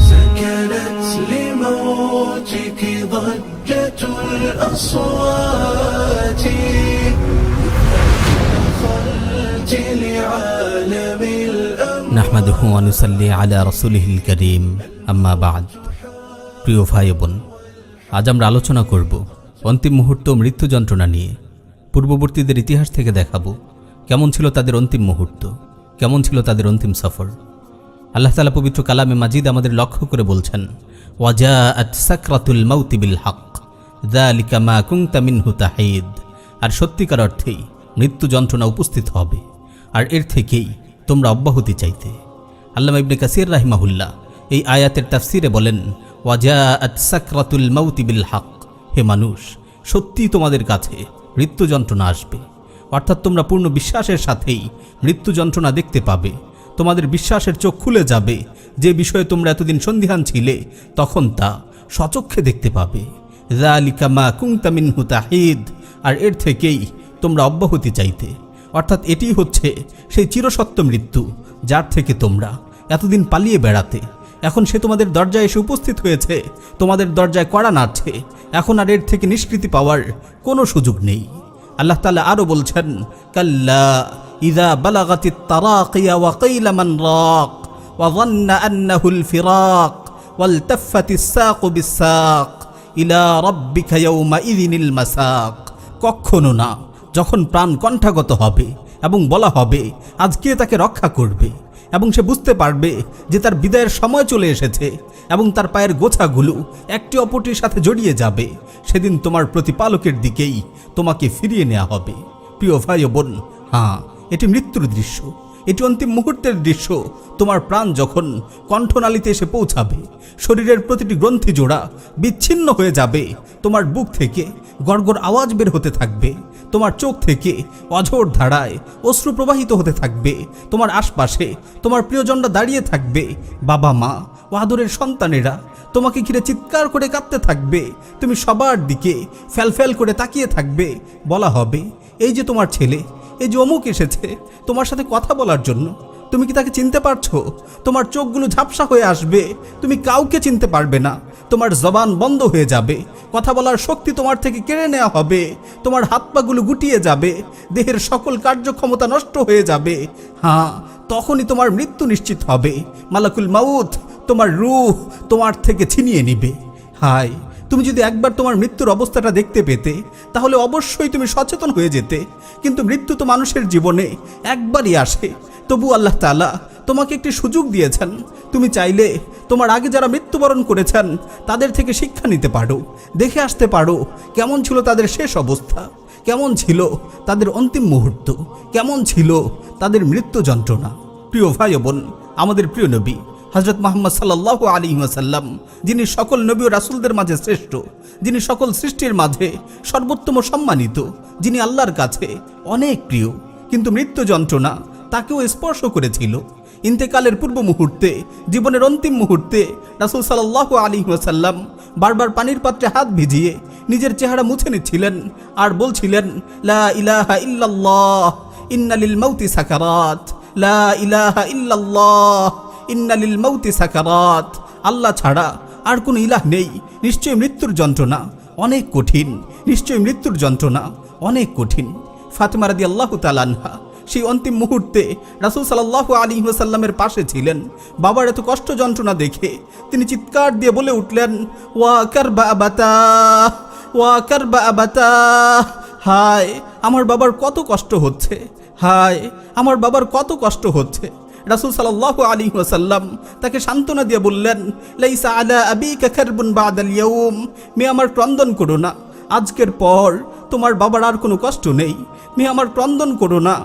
سكنت لموتك ضجة الأصوات دخلت لعالم الأموات নাহমাদুহু ওয়া নুসাল্লি আলা রাসূলিহিল কারীম, আম্মা বা'দ। প্রিয় ভাই বোন, আজ আমরা আলোচনা করব অন্তিম মুহূর্ত মৃত্যু যন্ত্রণা নিয়ে। পূর্ববর্তীদের ইতিহাস থেকে দেখাবো কেমন ছিল তাদের অন্তিম মুহূর্ত, কেমন ছিল তাদের অন্তিম সফর। আল্লাহ তাআলা পবিত্র কালামে মাজিদ আমাদের লক্ষ্য করে বলছেন, ওয়াজাআত সাকরাতুল মাউতি বিল হক যালিকা মা কুনতা মিনহু তাহিদ। আর সত্যিকার অর্থেই মৃত্যু যন্ত্রণা উপস্থিত হবে, আর এর থেকেই তোমরা অব্যাহতি চাইতে। আল্লামা ইবনে কাসির রাহিমাহুল্লাহ এই আয়াতের তাফসিরে বলেন, ওয়াজাআত সাকরাতুল মাউতি বিল হক। হে মানুষ, সত্যি তোমাদের কাছে মৃত্যু যন্ত্রণা আসবে, অর্থাৎ তোমরা পূর্ণ বিশ্বাসের সাথেই মৃত্যু যন্ত্রণা দেখতে পাবে। তোমাদের বিশ্বাসের চোখ খুলে যাবে, যে বিষয়ে তোমরা এতদিন সন্দিহান ছিলে তখন তা স্বচক্ষে দেখতে পাবে। যালিকা মা কুনতা মিনহু তাহিদ। আর এর থেকেই তোমরা অব্যাহতি চাইতে, অর্থাৎ এটি হচ্ছে সেই চিরসত্য মৃত্যু যার থেকে তোমরা এতদিন পালিয়ে বেড়াতে। এখন সে তোমাদের দরজায় এসে উপস্থিত হয়েছে, তোমাদের দরজায় কড়া নাড়ছে। এখন আর এর থেকে নিষ্কৃতি পাওয়ার কোনো সুযোগ নেই। আল্লাহ তাআলা আরও বলছেন, কাল্লা ইযা বালাগাতিত তারাকিয়া ওয়া কিলা মান রাক ওয়া যান্না আন্নাহুল ফিরাক ওয়ালতাফাতিস সাকু বিস-সাক ইলা রাব্বিকা ইয়াওমা ইযিনিল মাসাক। কখনো না, যখন প্রাণ কণ্ঠাগত হবে এবং বলা হবে আজ কে তাকে রক্ষা করবে, এবং সে বুঝতে পারবে যে তার বিদায়ের সময় চলে এসেছে এবং তার পায়ের গোছাগুলো একটি অপরটির সাথে জড়িয়ে যাবে, সেদিন তোমার প্রতিপালকের দিকেই তোমাকে ফিরিয়ে নেওয়া হবে। প্রিয় ভাই ও বোন, হ্যাঁ, এটি মৃত্যুর দৃশ্য, এটি অন্তিম মুহূর্তের দৃশ্য। তোমার প্রাণ যখন কণ্ঠনালীতে এসে পৌঁছাবে, শরীরের প্রতিটি গ্রন্থি জোড়া বিচ্ছিন্ন হয়ে যাবে, তোমার বুক থেকে গড়গড় আওয়াজ বের হতে থাকবে, তোমার চোখ থেকে অঝোর ধারায় অশ্রু প্রবাহিত হতে থাকবে, তোমার আশপাশে তোমার প্রিয়জনরা দাঁড়িয়ে থাকবে, বাবা মা ও আদরের সন্তানেরা তোমাকে ঘিরে চিৎকার করে কাঁদতে থাকবে, তুমি সবার দিকে ফ্যালফ্যাল করে তাকিয়ে থাকবে। বলা হবে, এই যে তোমার ছেলে, এই যে অমুক এসেছে তোমার সাথে কথা বলার জন্য, তুমি কি তাকে চিনতে পারছো? তোমার চোখগুলো ঝাপসা হয়ে আসবে, তুমি কাউকে চিনতে পারবে না, তোমার জবান বন্ধ হয়ে যাবে, কথা বলার শক্তি তোমার থেকে কেড়ে নেওয়া হবে, তোমার হাত পাগুলো গুটিয়ে যাবে, দেহের সকল কার্যক্ষমতা নষ্ট হয়ে যাবে। হ্যাঁ, তখনই তোমার মৃত্যু নিশ্চিত হবে। মালাকুল মাউত তোমার রূহ তোমার থেকে ছিনিয়ে নিবে। হায়, তুমি যদি একবার তোমার মৃত্যুর অবস্থাটা দেখতে পেতে, তাহলে অবশ্যই তুমি সচেতন হয়ে যেতে। কিন্তু মৃত্যু তো মানুষের জীবনে একবারই আসে, তবু আল্লাহ তাআলা তোমাকে একটি সুযোগ দিয়েছেন। তুমি চাইলে তোমার আগে যারা মৃত্যুবরণ করেছেন তাদের থেকে শিক্ষা নিতে পারো, দেখে আসতে পারো কেমন ছিল তাদের শেষ অবস্থা, কেমন ছিল তাদের অন্তিম মুহূর্ত, কেমন ছিল তাদের মৃত্যু যন্ত্রণা। প্রিয় ভাই বোন, আমাদের প্রিয় নবী হযরত মুহাম্মদ সাল্লাল্লাহু আলাইহি ওয়াসাল্লাম, যিনি সকল নবী ও রাসূলদের মাঝে শ্রেষ্ঠ, যিনি সকল সৃষ্টির মাঝে সর্বোত্তম সম্মানিত, যিনি আল্লাহর কাছে অনেক প্রিয়, কিন্তু মৃত্যু যন্ত্রণা তাকেও স্পর্শ করেছিল। ইন্তেকালের পূর্ব মুহূর্তে, জীবনের অন্তিম মুহূর্তে রাসূল সাল্লাল্লাহু আলাইহি ওয়াসাল্লাম বারবার পানির পাত্রে হাত ভিজিয়ে নিজের চেহারা মুছে নিচ্ছিলেন আর বলছিলেন, লা ইলাহা ইল্লাল্লাহ ইন্না লিল মাউতি সাকারাত, লা ইলাহা ইল্লাল্লাহ ইন্না লিল মাউতি সাকারাত। আল্লাহ ছাড়া আর কোনো ইলাহ নেই, নিশ্চয়ই মৃত্যুর যন্ত্রণা অনেক কঠিন, নিশ্চয়ই মৃত্যুর যন্ত্রণা অনেক কঠিন। ফাতিমা রাদিয়াল্লাহু তাআলা আনহা সেই অন্তিম মুহূর্তে রাসূল সাল্লাল্লাহু আলাইহি ওয়াসাল্লামের পাশে ছিলেন। বাবার এত কষ্ট যন্ত্রণা দেখে তিনি চিৎকার দিয়ে বলে উঠলেন, ওয়া কারবা আবাতা, ওয়া কারবা আবাতা। হায়, আমার বাবার কত কষ্ট হচ্ছে, হায়, আমার বাবার কত কষ্ট হচ্ছে। রাসূল সাল্লাল্লাহু আলাইহি ওয়াসাল্লাম তাকে সান্ত্বনা দিয়ে বললেন, লাইসা আলা আবিকা কারবুন বাদাল ইয়াউম। মেয়ে আমার ক্রন্দন করো না, আজকের পর তোমার বাবার আর কোনো কষ্ট নেই। মেয়ে আমার ক্রন্দন করো না,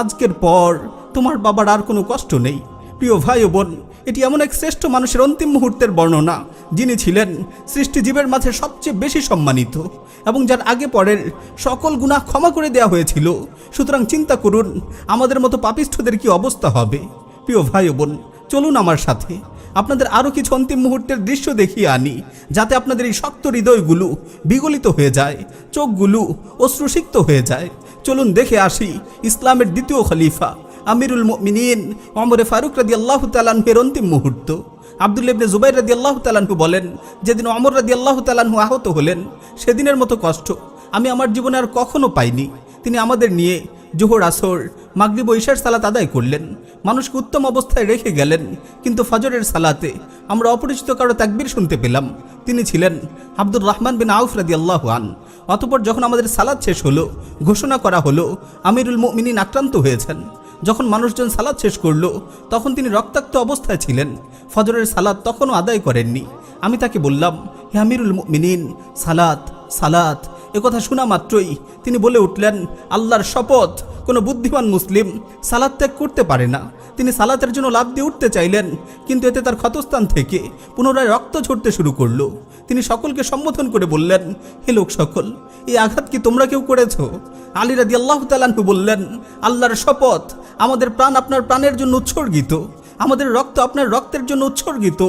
আজকের পর তোমার বাবার আর কোনো কষ্ট নেই। প্রিয় ভাই ও বোন, এটি এমন এক শ্রেষ্ঠ মানুষের অন্তিম মুহূর্তের বর্ণনা, যিনি ছিলেন সৃষ্টিজীবের মাঝে সবচেয়ে বেশি সম্মানিত এবং যার আগে পরের সকল গুনাহ ক্ষমা করে দেওয়া হয়েছিল। সুতরাং চিন্তা করুন আমাদের মতো পাপিষ্ঠদের কি অবস্থা হবে। প্রিয় ভাই ও বোন, চলুন আমার সাথে আপনাদের আরও কিছু অন্তিম মুহূর্তের দৃশ্য দেখিয়ে আনি, যাতে আপনাদের এই শক্ত হৃদয়গুলো বিগলিত হয়ে যায়, চোখগুলো অশ্রুসিক্ত হয়ে যায়। চলুন দেখে আসি ইসলামের দ্বিতীয় খলিফা আমিরুল মুমিনিন ওমরে ফারুক রাদিয়াল্লাহু তাআলা আনহুর অন্তিম মুহূর্ত। আব্দুল্লাহ ইবনে জুবাইর রাদিয়াল্লাহু তাআলা আনহু বলেন, যেদিন ওমর রাদিয়াল্লাহু তাআলা আনহু আহত হলেন, সেদিনের মতো কষ্ট আমি আমার জীবনে আর কখনো পাইনি। তিনি আমাদের নিয়ে জোহর, আসর, মাগরিব ও ইশার সালাত আদায় করলেন, মানুষকে উত্তম অবস্থায় রেখে গেলেন। কিন্তু ফজরের সালাতে আমরা অপরিচিত কারো তাকবীর শুনতে পেলাম। তিনি ছিলেন আব্দুর রহমান বিন আউফ রাদিয়াল্লাহু আন। অতঃপর যখন আমাদের সালাত শেষ হলো, ঘোষণা করা হলো আমিরুল মুমিনিন আক্রান্ত হয়েছেন। যখন মানুষজন সালাত শেষ করলো, তখন তিনি রক্তাক্ত অবস্থায় ছিলেন। ফজরের সালাত তখনও আদায় করেননি। আমি তাকে বললাম, হে আমিরুল মুমিনিন, সালাত সালাত। একথা শোনা মাত্রই তিনি বলে উঠলেন, আল্লাহর শপথ, কোনো বুদ্ধিমান মুসলিম সালাত ত্যাগ করতে পারে না। তিনি সালাতের জন্য লাফ দিয়ে উঠতে চাইলেন, কিন্তু এতে তার ক্ষতস্থান থেকে পুনরায় রক্ত ঝরতে শুরু করলো। তিনি সকলকে সম্বোধন করে বললেন, হে লোক সকল, এই আঘাত কি তোমরা কেউ করেছ? আলী রাদিয়াল্লাহু তাআলা আনহু বললেন, আল্লাহর শপথ, আমাদের প্রাণ আপনার প্রাণের জন্য উৎসর্গিত, আমাদের রক্ত আপনার রক্তের জন্য উৎসর্গিত।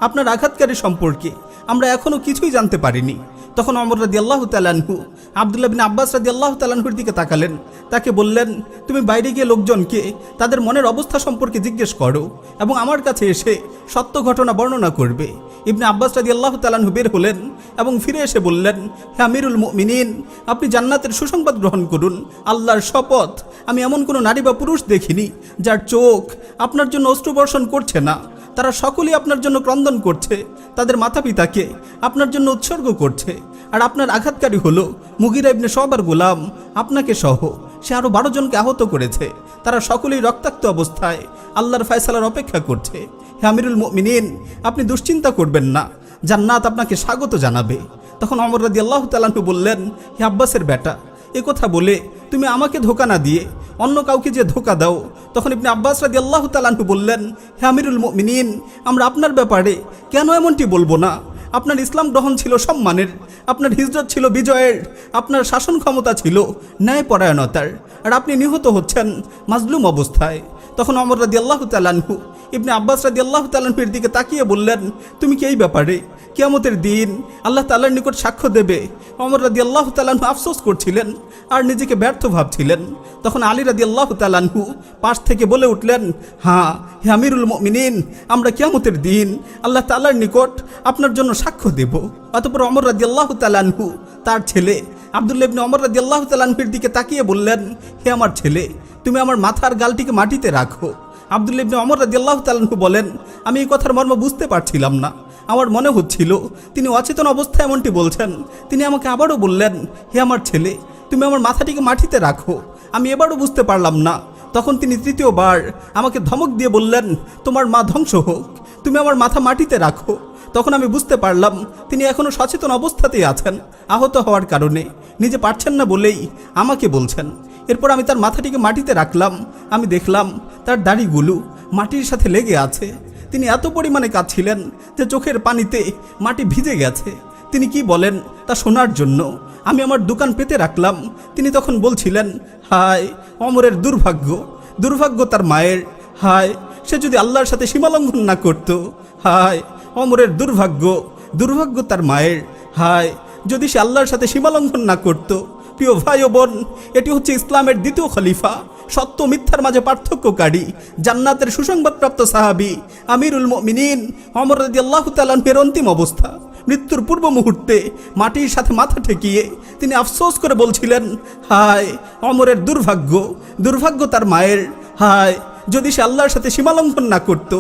আপনার আঘাতকারী সম্পর্কে আমরা এখনো কিছুই জানতে পারিনি। তখন ওমর রাদিয়াল্লাহু তাআলা আনহু আব্দুল্লাহ বিন আব্বাস রাদিয়াল্লাহু তাআলা আনহুর দিকে তাকালেন। তাকে বললেন, তুমি বাইরে গিয়ে লোকজনকে তাদের মনের অবস্থা সম্পর্কে জিজ্ঞেস করো এবং আমার কাছে এসে সত্য ঘটনা বর্ণনা করবে। ইবনে আব্বাস রাদিয়াল্লাহু তাআলা আনহু বের হলেন এবং ফিরে এসে বললেন, হে আমিরুল মুমিনিন, আপনি জান্নাতের সুসংবাদ গ্রহণ করুন। আল্লাহর শপথ, আমি এমন কোনো নারী বা পুরুষ দেখিনি যার চোখ আপনার জন্য অশ্রুবর্ষণ করছে না। তারা সকলেই আপনার জন্য ক্রন্দন করছে, তাদের মাতা পিতাকে আপনার জন্য উৎসর্গ করছে। আর আপনার আঘাতকারী হলো মুগিরা ইবনে শুবার গোলাম, আপনাকে সহ সে আরো 12 জনকে আহত করেছে। তারা সকলেই রক্তাক্ত অবস্থায় আল্লাহর ফয়সালার অপেক্ষা করছে। হে আমিরুল মুমিনিন, আপনি দুশ্চিন্তা করবেন না, জান্নাত আপনাকে স্বাগত জানাবে। তখন ওমর রাদিয়াল্লাহু তাআলা আনহু বললেন, হে আব্বাসের বেটা, এ কথা বলে তুমি আমাকে ধোঁকা না দিয়ে অন্য কাউকে যে ধোঁকা দাও। তখন ইবনে আব্বাস রাদিয়াল্লাহু তাআলা আনহু বললেন, হে আমিরুল মুমিনিন, আমরা আপনার ব্যাপারে কেন এমনটি বলবো না? আপনার ইসলাম গ্রহণ ছিল সম্মানের, আপনার হিজরত ছিল বিজয়ের, আপনার শাসন ক্ষমতা ছিল ন্যায়পরায়ণতার, আর আপনি নিহত হচ্ছেন মাজলুম অবস্থায়। তখন ওমর রাদিয়াল্লাহু তাআলা আনহু ইবনে আব্বাস রাদিয়াল্লাহু তাআলা আনহুর দিকে তাকিয়ে বললেন, তুমি কি এই ব্যাপারে কিয়ামতের দিন আল্লাহ তাআলার নিকট সাক্ষ্য দেবে? ওমর রাদিয়াল্লাহু তাআলা আনহু আফসোস করছিলেন আর নিজেকে ব্যর্থ ভাবছিলেন। তখন আলী রাদিয়াল্লাহু তাআলা আনহু পাশ থেকে বলে উঠলেন, হ্যাঁ হে আমিরুল মুমিনিন, আমরা কিয়ামতের দিন আল্লাহ তাআলার নিকট আপনার জন্য সাক্ষ্য দেব। অতঃপর ওমর রাদিয়াল্লাহু তাআলা আনহু তার ছেলে আব্দুল্লাহ ইবনে ওমর রাদিয়াল্লাহু তাআলা আনহুর দিকে তাকিয়ে বললেন, হে আমার ছেলে, তুমি আমার মাথার গালটিকে মাটিতে রাখো। আব্দুল্লাহ ইবনে ওমর রাদিয়াল্লাহু তাআলা আনহু বলেন, আমি এই কথার মর্ম বুঝতে পারছিলাম না। আমার মনে হচ্ছিল তিনি অচেতন অবস্থায় এমনটি বলছেন। তিনি আমাকে আবারও বললেন, হে আমার ছেলে, তুমি আমার মাথাটিকে মাটিতে রাখো। আমি এবারও বুঝতে পারলাম না। তখন তিনি তৃতীয়বার আমাকে ধমক দিয়ে বললেন, তোমার মা ধ্বংস হোক, তুমি আমার মাথা মাটিতে রাখো। তখন আমি বুঝতে পারলাম তিনি এখনও সচেতন অবস্থাতেই আছেন, আহত হওয়ার কারণে নিজে পারছেন না বলেই আমাকে বলছেন। এরপর আমি তার মাথাটিকে মাটিতে রাখলাম। আমি দেখলাম তার দাড়িগুলো মাটির সাথে লেগে আছে। তিনি এত পরিমাণে কাঁদছিলেন যে চোখের পানিতে মাটি ভিজে গেছে। তিনি কি বলেন তা শোনার জন্য আমি আমার দোকান পেতে রাখলাম। তিনি তখন বলছিলেন, হায় ওমরের দুর্ভাগ্য, দুর্ভাগ্য তার মায়ের, হায় সে যদি আল্লাহর সাথে সীমালঙ্ঘন না করত, হায় ওমরের দুর্ভাগ্য, দুর্ভাগ্য তার মায়ের, হায় যদি সে আল্লাহর সাথে সীমালঙ্ঘন না করত। প্রিয় ভাই ও বোন, এটি হচ্ছে ইসলামের দ্বিতীয় খলিফা, সত্য মিথ্যার মাঝে পার্থক্যকারী, জান্নাতের সুসংবাদপ্রাপ্ত সাহাবী আমিরুল মুমিনিন ওমর রাদিয়াল্লাহু তাআলা আনহুর অন্তিম অবস্থা। মৃত্যুর পূর্ব মুহূর্তে মাটির সাথে মাথা ঠেকিয়ে তিনি আফসোস করে বলছিলেন, হায় ওমরের দুর্ভাগ্য, দুর্ভাগ্য তার মায়ের, হায় যদি সে আল্লাহর সাথে সীমালঙ্ঘন না করত।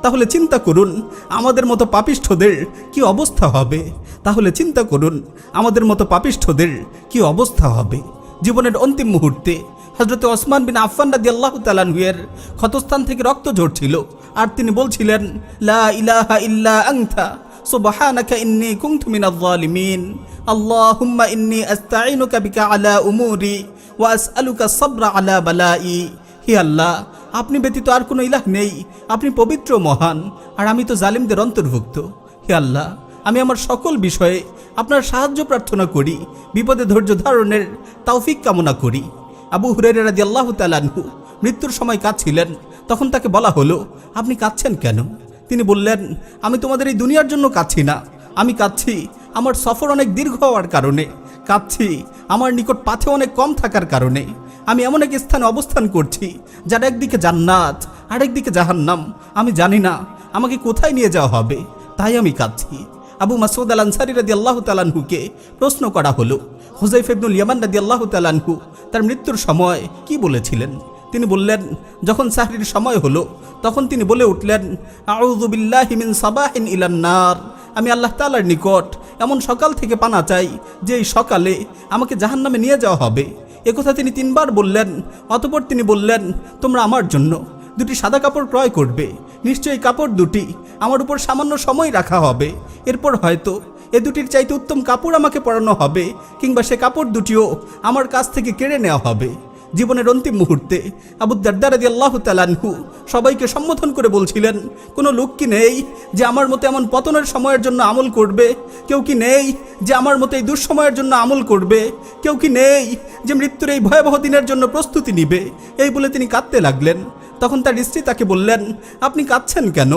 তাহলে চিন্তা করুন আমাদের মতো পাপিষ্ঠদের কি অবস্থা হবে। তাহলে চিন্তা করুন আমাদের মতো পাপিষ্ঠদের কি অবস্থা হবে। জীবনের অন্তিম মুহূর্তে হযরত ওসমান বিন আফফান রাদিয়াল্লাহু তাআলা আনহুর ক্ষতস্থান থেকে রক্ত ঝরছিল, আর তিনি বলছিলেন, লা ইলাহা ইল্লা আনতা সুবহানাকা ইন্নী কুনতু মিনাজ জালিমিন। আল্লাহুম্মা ইন্নী আস্তাঈনুকা বিকা আলা উমুরি ওয়া আসআলুকা সাবরা আলা বালাই। হে আল্লাহ, আপনি ব্যতীত আর কোনো ইলাহ নেই, আপনি পবিত্র মহান, আর আমি তো জালিমদের অন্তর্ভুক্ত। হে আল্লাহ, আমি আমার সকল বিষয়ে আপনার সাহায্য প্রার্থনা করি, বিপদে ধৈর্য ধারণের তৌফিক কামনা করি। আবু হুরায়রা রাদিয়াল্লাহু তাআলা আনহু মৃত্যুর সময় কাঁদছিলেন। তখন তাকে বলা হলো, আপনি কাঁদছেন কেন? তিনি বললেন, আমি তোমাদের এই দুনিয়ার জন্য কাঁদছি না, আমি কাঁদছি আমার সফর অনেক দীর্ঘ হওয়ার কারণে, কাঁদছি আমার নিকট পাথে অনেক কম থাকার কারণে। আমি এমন এক স্থানে অবস্থান করছি যার একদিকে জান্নাত আরেকদিকে জাহান্নাম। আমি জানি না আমাকে কোথায় নিয়ে যাওয়া হবে, তাই আমি কাঁদছি। আবু মাসউদ আল আনসারী রাদিয়াল্লাহু তাআলা আনহুকে প্রশ্ন করা হলো, হুযায়ফা ইবনুল ইয়ামান রাদিয়াল্লাহু তাআলা আনহু তার মৃত্যুর সময় কি বলেছিলেন? তিনি বললেন, যখন সাহরির সময় হলো তখন তিনি বলে উঠলেন, আউযু বিল্লাহি মিন সাবাহিন ইলান নার, আমি আল্লাহ তাআলার নিকট এমন সকাল থেকে পানা চাই যে এই সকালে আমাকে জাহান্নামে নিয়ে যাওয়া হবে। একথা তিনি 3 বার বললেন। অতঃপর তিনি বললেন, তোমরা আমার জন্য 2টি সাদা কাপড় ক্রয় করবে, নিশ্চয়ই কাপড় 2টি আমার উপর সামান্য সময় রাখা হবে, এরপর হয়তো এ 2টির চাইতে উত্তম কাপড় আমাকে পরানো হবে, কিংবা সে কাপড় 2টিও আমার কাছ থেকে কেড়ে নেওয়া হবে। জীবনের অন্তিম মুহূর্তে আবু দারদা রাদিয়াল্লাহু তাআলা আনহু সবাইকে সম্বোধন করে বলছিলেন, কোনো লোক কি নেই যে আমার মতো এমন পতনের সময়ের জন্য আমল করবে? কেউ কি নেই যে আমার মতো এই দুঃসময়ের জন্য আমল করবে? কেউ কি নেই যে মৃত্যুর এই ভয়াবহ দিনের জন্য প্রস্তুতি নিবে? এই বলে তিনি কাঁদতে লাগলেন। তখন তার স্ত্রী তাকে বললেন, আপনি কাঁদছেন কেন?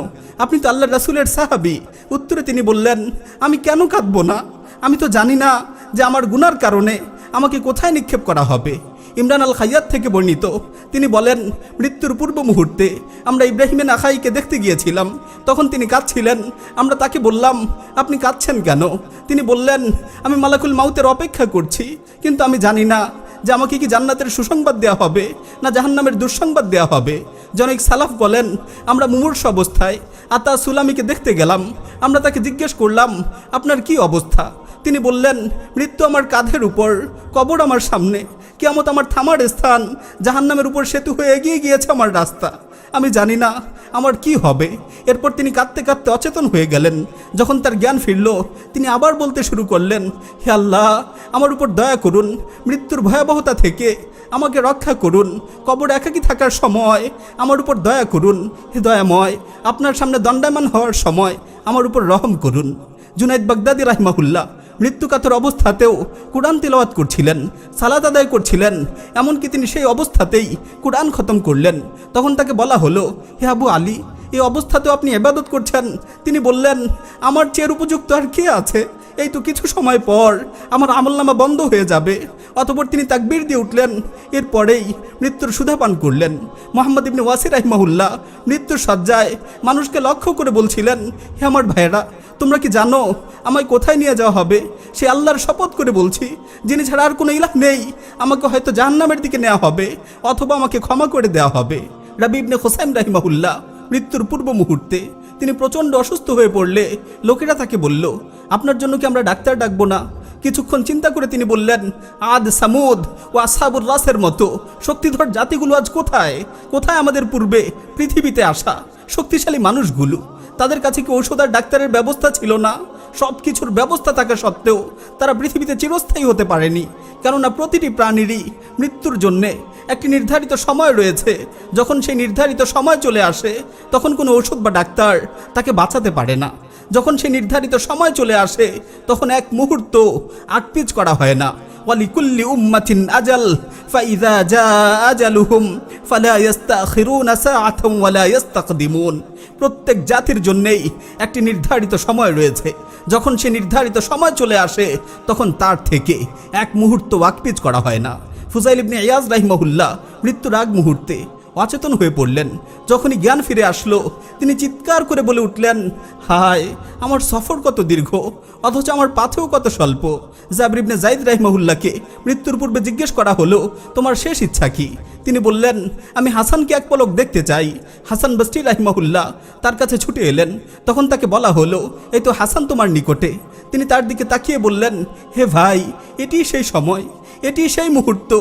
আপনি তো আল্লাহর রাসূলের সাহাবী। উত্তরে তিনি বললেন, আমি কেন কাঁদবো না? আমি তো জানি না যে আমার গুনার কারণে আমাকে কোথায় নিক্ষেপ করা হবে। ইমরান আল খাইয়াত থেকে বর্ণিত, তিনি বলেন, মৃত্যুর পূর্ব মুহূর্তে আমরা ইব্রাহিম নাখাইকে দেখতে গিয়েছিলাম, তখন তিনি কাঁদছিলেন। আমরা তাকে বললাম, আপনি কাঁদছেন কেন? তিনি বললেন, আমি মালাকুল মাউতের অপেক্ষা করছি, কিন্তু আমি জানি না যে আমাকে কি জান্নাতের সুসংবাদ দেওয়া হবে না জাহান্নামের দুঃসংবাদ দেওয়া হবে। জনৈক সালাফ বলেন, আমরা মুমূর্ষু অবস্থায় আতা সুলামিকে দেখতে গেলাম। আমরা তাকে জিজ্ঞেস করলাম, আপনার কি অবস্থা? তিনি বললেন, মৃত্যু আমার কাঁধের উপর, কবর আমার সামনে, কিয়ামত আমার থামার স্থান, জাহান্নামের উপর সেতু হয়ে এগিয়ে গিয়েছে আমার রাস্তা। আমি জানি না আমার কি হবে। এরপর তিনি কাঁদতে কাঁদতে অচেতন হয়ে গেলেন। যখন তার জ্ঞান ফিরল, তিনি আবার বলতে শুরু করলেন, হে আল্লাহ, আমার উপর দয়া করুন, মৃত্যুর ভয়াবহতা থেকে আমাকে রক্ষা করুন, কবর একাকী থাকার সময় আমার উপর দয়া করুন, হে দয়াময়, আপনার সামনে দণ্ডায়মান হওয়ার সময় আমার উপর রহম করুন। জুনাইদ বাগদাদি রাহিমাহুল্লাহ মৃত্যুকাতর অবস্থাতেও কুরআন তিলাওয়াত করছিলেন, সালাত আদায় করছিলেন। এমনকি তিনি সেই অবস্থাতেই কুরআন খতম করলেন। তখন তাকে বলা হলো, হে আবু আলী, এই অবস্থাতেও আপনি ইবাদত করছেন? তিনি বললেন, আমার চেয়ে উপযুক্ত আর কে আছে? এই তো কিছু সময় পর আমার আমলনামা বন্ধ হয়ে যাবে। অতঃপর তিনি তাকবীর দিয়ে উঠলেন। এরপরেই মৃত্যুর সুধা পান করলেন। মুহাম্মদ ইবনে ওয়াসির রাহিমাহুল্লাহ মৃত্যুর শয্যায় মানুষকে লক্ষ্য করে বলছিলেন, হে আমার ভাইয়েরা, তোমরা কি জানো আমায় কোথায় নিয়ে যাওয়া হবে? সে আল্লাহর শপথ করে বলছি, যিনি ছাড়া আর কোনো ইলাহ নেই, আমাকে হয়তো জাহান্নামের দিকে নেওয়া হবে, অথবা আমাকে ক্ষমা করে দেওয়া হবে। রাবি ইবনে হোসাইন রাহিমাহুল্লাহ মৃত্যুর পূর্ব মুহূর্তে তিনি প্রচণ্ড অসুস্থ হয়ে পড়লে লোকেরা তাকে বলল, আপনার জন্য কি আমরা ডাক্তার ডাকবো না? কিছুক্ষণ চিন্তা করে তিনি বললেন, আদ, সামুদ ও আসহাবুর রাসের মতো শক্তিধর জাতিগুলো আজ কোথায়? কোথায় আমাদের পূর্বে পৃথিবীতে আসা শক্তিশালী মানুষগুলো? তাদের কাছে কি ঔষধ আর ডাক্তারের ব্যবস্থা ছিল না? সব কিছুর ব্যবস্থা থাকা সত্ত্বেও তারা পৃথিবীতে চিরস্থায়ী হতে পারেনি। কেননা প্রতিটি প্রাণীরই মৃত্যুর জন্যে একটি নির্ধারিত সময় রয়েছে। যখন সেই নির্ধারিত সময় চলে আসে, তখন কোনো ঔষধ বা ডাক্তার তাকে বাঁচাতে পারে না। যখন সেই নির্ধারিত সময় চলে আসে, তখন এক মুহূর্ত আটপিচ করা হয় না। ওয়ালিকুল্লি উম্মাতিন আজাল ফাইযা জাআ আজালুহুম ফালা ইস্তাখিরুনা সাআতান ওয়ালা ইস্তাকদিমুন। প্রত্যেক জাতির জন্যেই একটি নির্ধারিত সময় রয়েছে। যখন সে নির্ধারিত সময় চলে আসে, তখন তার থেকে এক মুহূর্ত আটপিচ করা হয় না। ফুজাইল ইবনে ইয়াজ রাহিমাহুল্লাহ মৃত্যুর আগ মুহূর্তে অচেতন হয়ে পড়লেন। যখনই জ্ঞান ফিরে আসলো, তিনি চিৎকার করে বলে উঠলেন, হায়, আমার সফর কত দীর্ঘ, অথচ আমার পাথেও কত স্বল্প। জাবির ইবনে যায়েদ রাহিমাহুল্লাহকে মৃত্যুর পূর্বে জিজ্ঞেস করা হলো, তোমার শেষ ইচ্ছা কি? তিনি বললেন, আমি হাসানকে এক পলক দেখতে চাই। হাসান বসরি রাহিমাহুল্লাহ তার কাছে ছুটে এলেন। তখন তাকে বলা হলো, এই তো হাসান তোমার নিকটে। তিনি তার দিকে তাকিয়ে বললেন, হে ভাই, এটি সেই সময়, এটি সেই মুহূর্ত।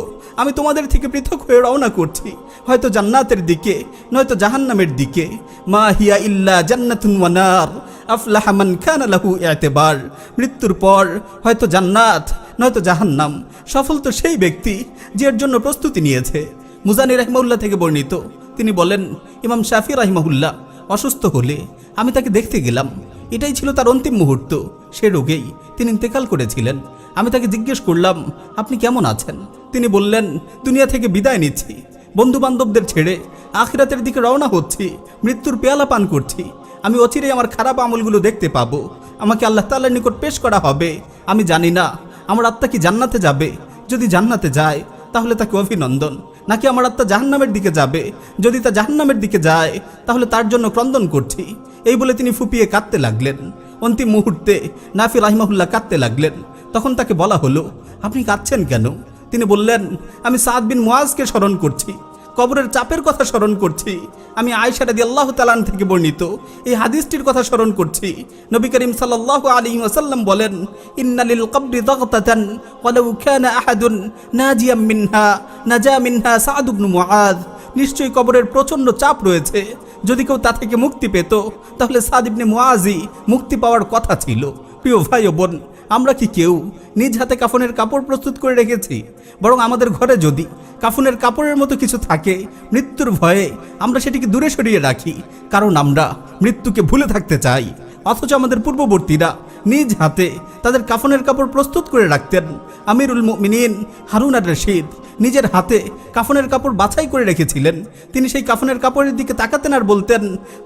আমি তোমাদের থেকে পৃথক হয়ে রওনা করছি, হয়তো জান্নাতের দিকে, নয়তো জাহান্নামের দিকে। মা হিয়া ইল্লা জান্নাতুন ওয়া নার আফলাহা মান কানা লাহু ইতিবার। মৃত্যুর পর হয়তো জান্নাত, নয়তো জাহান্নাম। সফল তো সেই ব্যক্তি যে এর জন্য প্রস্তুতি নিয়েছে। মুজানি রাহিমাহুল্লাহ থেকে বর্ণিত, তিনি বলেন, ইমাম শাফি রাহিমাহুল্লাহ অসুস্থ হলে আমি তাকে দেখতে গেলাম। এটাই ছিল তার অন্তিম মুহূর্ত। সে রোগেই তিনি ইন্তেকাল করেছিলেন। আমি তাকে জিজ্ঞেস করলাম, আপনি কেমন আছেন? তিনি বললেন, দুনিয়া থেকে বিদায় নিচ্ছি, বন্ধু বান্ধবদের ছেড়ে আখিরাতের দিকে রওনা হচ্ছি, মৃত্যুর পেয়ালা পান করছি। আমি অচিরেই আমার খারাপ আমলগুলো দেখতে পাবো, আমাকে আল্লাহ তাআলার নিকট পেশ করা হবে। আমি জানি না আমার আত্মা কি জান্নাতে যাবে। যদি জান্নাতে যায়, তাহলে তাকে অভিনন্দন, নাকি আমার আত্মা জাহান্নামের দিকে যাবে? যদি তা জাহান্নামের দিকে যায় তাহলে তার জন্য ক্রন্দন করছি। এই বলে তিনি ফুপিয়ে কাঁদতে লাগলেন। অন্তিম মুহূর্তে নাফি রাহিমাহুল্লাহ কাঁদতে লাগলেন। তখন তাকে বলা হলো, আপনি কাঁদছেন কেন? তিনি বললেন, আমি সাদ বিন মুআজকে স্মরণ করছি, কবরের চাপের কথা স্মরণ করছি। আমি আয়েশা রাদিয়াল্লাহু তাআলা আনহা থেকে বর্ণিত এই হাদিসটির কথা স্মরণ করছি। নবী করিম সাল্লাল্লাহু আলাইহি ওয়াসাল্লাম বলেন, ইন্না লিল কবরি দাগতাতান ওয়ালাউ কানা আহাদুন নাজিয়াম মিনহা নাজা মিনহা সাদ ইবনে মুআজ। নিশ্চয়ই কবরের প্রচণ্ড চাপ রয়েছে, যদি কেউ তা থেকে মুক্তি পেত তাহলে সাদ ইবনে মুআজই মুক্তি পাওয়ার কথা ছিল। প্রিয় ভাই ও বোন, আমরা কি কেউ নিজ হাতে কাফনের কাপড় প্রস্তুত করে রেখেছি? বরং আমাদের ঘরে যদি কাফনের কাপড়ের মতো কিছু থাকে, মৃত্যুর ভয়ে আমরা সেটিকে দূরে সরিয়ে রাখি, কারণ আমরা মৃত্যুকে ভুলে থাকতে চাই। অথচ আমাদের পূর্ববর্তীরা নিজ হাতে তাদের কাফনের কাপড় প্রস্তুত করে রাখতেন। আমিরুল মুমিনিন হারুন আর রশিদ নিজের হাতে কাফনের কাপড় বাছাই করে রেখেছিলেন। তিনি সেই কাফনের কাপড়ের দিকে তাকাতেন আর বলতেন,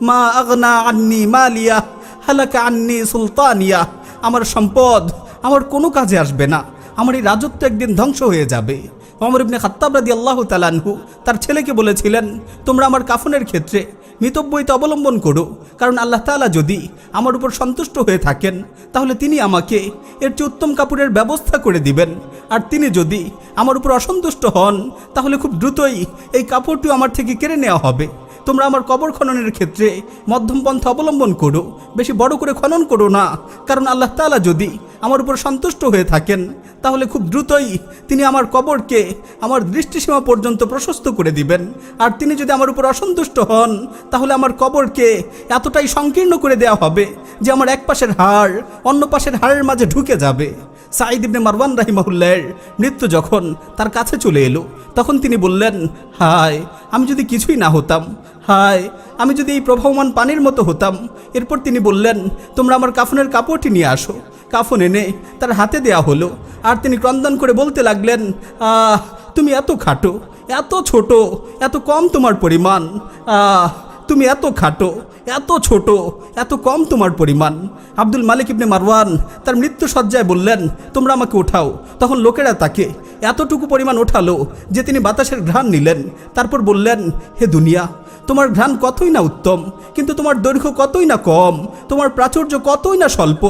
মা আগনা আন্নি মালিয়া হালাকা আন্নি সুলতানিয়া। আমার সম্পদ আমার কোনো কাজে আসবে না, আমার এই রাজত্ব একদিন ধ্বংস হয়ে যাবে। ওমর ইবনে খাত্তাব রাদিয়াল্লাহু তাআলা আনহু তার ছেলেকে বলেছিলেন, তোমরা আমার কাফনের ক্ষেত্রে মিতব্যয়িতা অবলম্বন করো, কারণ আল্লাহ তাআলা যদি আমার উপর সন্তুষ্ট হয়ে থাকেন তাহলে তিনি আমাকে এর চেয়ে উত্তম কাপড়ের ব্যবস্থা করে দিবেন। আর তিনি যদি আমার উপর অসন্তুষ্ট হন তাহলে খুব দ্রুতই এই কাপড়টিও আমার থেকে কেড়ে নেওয়া হবে। তোমরা আমার কবর খননের ক্ষেত্রে মধ্যম পন্থা অবলম্বন করো, বেশি বড় করে খনন করো না, কারণ আল্লাহ তাআলা যদি আমার উপর সন্তুষ্ট হয়ে থাকেন তাহলে খুব দ্রুতই তিনি আমার কবরকে আমার দৃষ্টিসীমা পর্যন্ত প্রশস্ত করে দিবেন। আর তিনি যদি আমার উপর অসন্তুষ্ট হন তাহলে আমার কবরকে এতটাই সংকীর্ণ করে দেওয়া হবে যে আমার এক পাশের হাড় অন্য পাশের হাড়ের মাঝে ঢুকে যাবে। সাঈদ ইবনে মারওয়ান রাহিমাহুল্লাহর মৃত্যু যখন তার কাছে চলে এলো তখন তিনি বললেন, হায় আমি যদি কিছুই না হতাম, হায় আমি যদি এই প্রবাহমান পানির মতো হতাম। এরপর তিনি বললেন, তোমরা আমার কাফনের কাপড়টি নিয়ে আসো। কাফন এনে তার হাতে দেয়া হলো, আর তিনি ক্রন্দন করে বলতে লাগলেন, তুমি এত খাটো, এত ছোট, এত কম তোমার পরিমাণ। তুমি এত খাটো, এত ছোট, এত কম তোমার পরিমাণ। আব্দুল মালিক ইবনে মারওয়ান তার মৃত্যু সজ্জায় বললেন, তোমরা আমাকে ওঠাও। তখন লোকেরা তাকে এতটুকু পরিমাণ ওঠালো যে তিনি বাতাসের ঘ্রাণ নিলেন। তারপর বললেন, হে দুনিয়া, তোমার ঘ্রাণ কতই না উত্তম, কিন্তু তোমার দৈর্ঘ্য কতই না কম, তোমার প্রাচুর্য কতই না স্বল্প,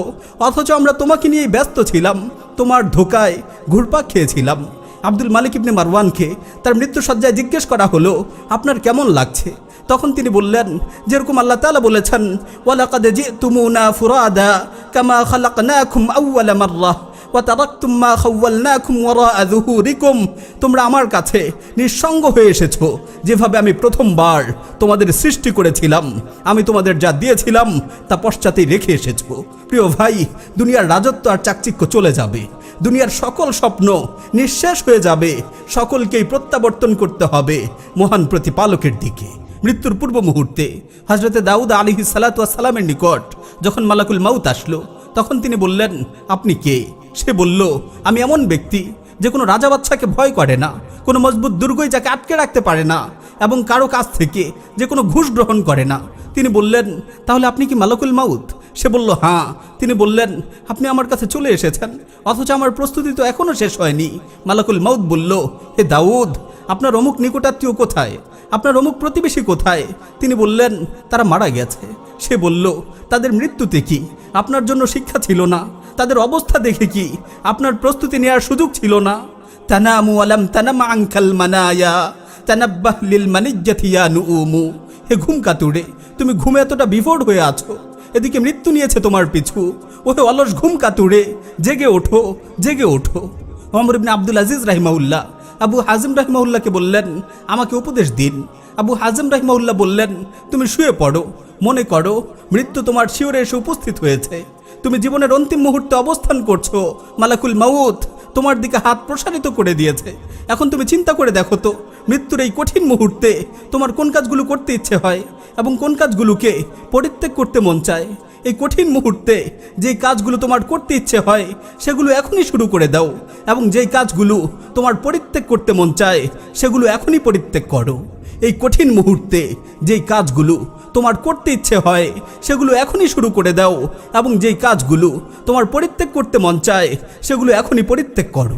অথচ আমরা তোমাকে নিয়েই ব্যস্ত ছিলাম, তোমার ধোকায় ঘুরপাক খেয়েছিলাম। আব্দুল মালিক ইবনে মারওয়ানকে তার মৃত্যুসজ্জায় জিজ্ঞেস করা হলো, আপনার কেমন লাগছে? তখন তিনি বললেন, যেরকম আল্লাহ তাআলা বলেছেন, ওয়ালাকাদ জিতুমুনা ফুরাদা কামা খালাকনাকুম আউওয়ালা মাররাহ ওয়া তারাকতুম মা খাওয়ালনাকুম ওয়ারাআ যুহুরিকুম। তোমরা আমার কাছে নিঃসঙ্গ হয়ে এসেছো, যেভাবে আমি প্রথমবার তোমাদের সৃষ্টি করেছিলাম। আমি তোমাদের যা দিয়েছিলাম তা পশ্চাতেই রেখে এসেছো। প্রিয় ভাই, দুনিয়ার রাজত্ব আর চাকচিক্য চলে যাবে, দুনিয়ার সকল স্বপ্ন নিঃশেষ হয়ে যাবে, সকলকেই প্রত্যাবর্তন করতে হবে মহান প্রতিপালকের দিকে। মৃত্যুর পূর্ব মুহূর্তে হযরতে দাউদ আলাইহিস সালাতু ওয়াস সালামের নিকট যখন মালাকুল মাউত আসলো তখন তিনি বললেন, আপনি কে? সে বলল, আমি এমন ব্যক্তি যে কোনো রাজা বাদশাকে ভয় করে না, কোনো মজবুত দুর্গই যাকে আটকে রাখতে পারে না, এবং কারো কাছ থেকে যে কোনো ঘুষ গ্রহণ করে না। তিনি বললেন, তাহলে আপনি কি মালাকুল মাউত? সে বলল, হ্যাঁ। তিনি বললেন, আপনি আমার কাছে চলে এসেছেন, অথচ আমার প্রস্তুতি তো এখনও শেষ হয়নি। মালাকুল মাউত বলল, হে দাউদ, আপনার অমুক নিকটাত্মীয় কোথায়? আপনার অমুক প্রতিবেশী কোথায়? তিনি বললেন, তারা মারা গেছে। সে বলল, তাদের মৃত্যুতে কি আপনার জন্য শিক্ষা ছিল না? তাদের অবস্থা দেখে কি আপনার প্রস্তুতি নেওয়ার সুযোগ ছিল না? তানামু আলাম তানাম আনকাল মানায়া তানাব্বাহ লিল মানিজ্জাতি ইয়া নুউমু। হে ঘুম কাতুড়ে, তুমি ঘুমে এতটা বিভোর হয়ে আছো, এদিকে মৃত্যু নিয়েছে তোমার পিছু। ওহে অলস ঘুম কাতুড়ে, জেগে ওঠো, জেগে ওঠো। ওমর ইবনে আব্দুল আজিজ রাহিমাহুল্লাহ আবু হাজিম রাহিমাহুল্লাহকে বললেন, আমাকে উপদেশ দিন। আবু হাজিম রাহিমাহুল্লাহ বললেন, তুমি শুয়ে পড়ো, মনে করো মৃত্যু তোমার শিওরে এসে উপস্থিত হয়েছে, তুমি জীবনের অন্তিম মুহূর্তে অবস্থান করছো, মালাকুল মাউত তোমার দিকে হাত প্রসারিত করে দিয়েছে। এখন তুমি চিন্তা করে দেখো তো, মৃত্যুর এই কঠিন মুহূর্তে তোমার কোন কাজগুলো করতে ইচ্ছে হয় এবং কোন কাজগুলোকে পরিত্যাগ করতে মন চায়। এই কঠিন মুহূর্তে যেই কাজগুলো তোমার করতে ইচ্ছে হয় সেগুলো এখনই শুরু করে দাও, এবং যেই কাজগুলো তোমার পরিত্যাগ করতে মন চায় সেগুলো এখনই পরিত্যাগ করো। এই কঠিন মুহূর্তে যেই কাজগুলো তোমার করতে ইচ্ছে হয় সেগুলো এখনই শুরু করে দাও, এবং যেই কাজগুলো তোমার পরিত্যাগ করতে মন চায় সেগুলো এখনই পরিত্যাগ করো।